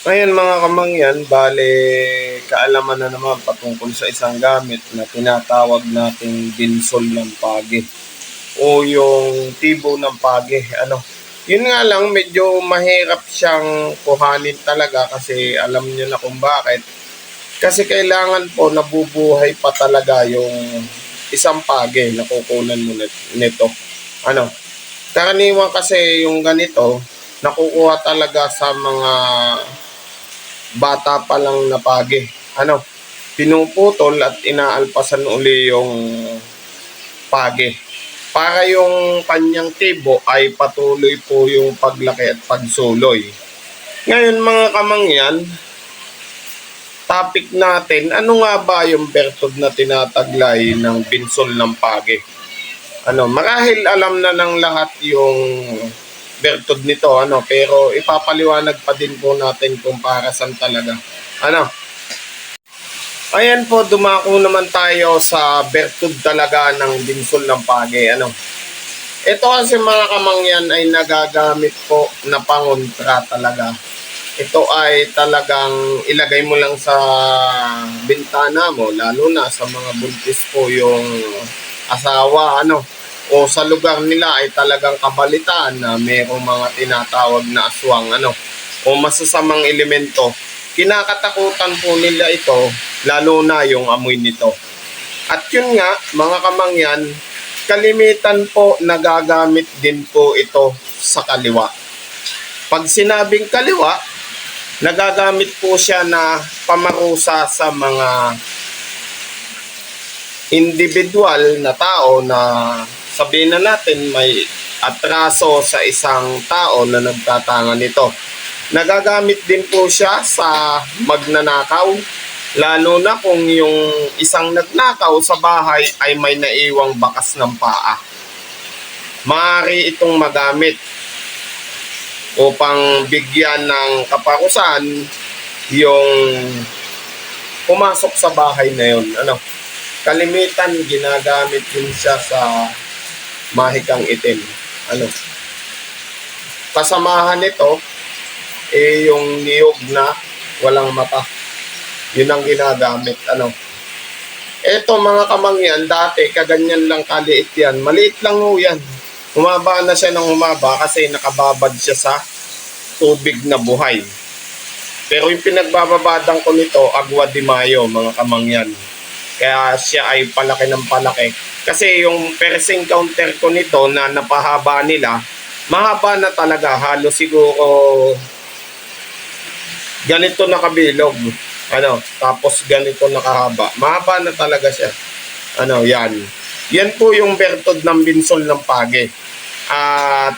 Ngayon mga kamangyan, bale kaalaman na naman patungkol sa isang gamit na tinatawag nating binsol ng pagi o yung tibo ng pagi. Yun nga lang medyo mahirap siyang kuhanin talaga kasi alam niyo na kung bakit. Kasi kailangan po nabubuhay pa talaga yung isang pagi na kukunan mo nito. Ano, Karaniwan kasi yung ganito nakukuha talaga sa mga bata pa lang na pagi. Pinuputol at inaalpasan uli yung pagi. Para yung kanyang tibo ay patuloy po yung paglaki at pagsuloy. Ngayon mga kamangyan, topic natin, ano nga ba yung bertod na tinataglay ng binsol ng pagi? Marahil alam na ng lahat yung bertod nito, pero ipapaliwanag pa din po natin kung para saan talaga. Ayan po, dumako naman tayo sa bertud talaga ng binsol ng pagi. Ito kasi mga kamangyan ay nagagamit po na pangontra talaga. Ito ay talagang ilagay mo lang sa bintana mo, lalo na sa mga buntis po yung asawa, o sa lugar nila ay talagang kabalitaan na mayroong mga tinatawag na aswang, o masasamang elemento. Kinakatakutan po nila ito, lalo na yung amoy nito. At yun nga, mga kamangyan, kalimitan po nagagamit din po ito sa kaliwa. Pag sinabing kaliwa, nagagamit po siya na pamarusa sa mga individual na tao na sabihin na natin may atraso sa isang tao na nagtatanga nito. Nagagamit din po siya sa magnanakaw, lalo na kung yung isang nagnakaw sa bahay ay may naiwang bakas ng paa. Maaari itong magamit upang bigyan ng kaparusahan yung pumasok sa bahay na yun. Kalimitan ginagamit din siya sa mahikang itim. Kasamahan nito yung niyog na walang mata. Yun ang ginagamit. Eto mga kamangyan, dati kaganyan lang kaliit yan. Maliit lang ho yan. Humaba na siya ng humaba kasi nakababad siya sa tubig na buhay. Pero yung pinagbababadang ko nito, Agua de Mayo, mga kamangyan. Kaya siya ay palaki ng palaki. Kasi yung persing counter ko nito na napahaba nila, mahaba na talaga. Halos siguro ganito nakabilog. Tapos ganito nakahaba. Mahaba na talaga siya. Yan. Yan po yung bertod ng binsol ng pagi. At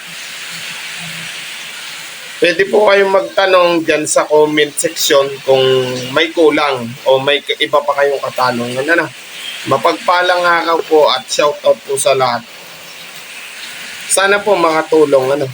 pwede po kayong magtanong dyan sa comment section kung may kulang o may iba pa kayong katanungan. Mapagpalang araw po at shoutout po sa lahat. Sana po makatulong.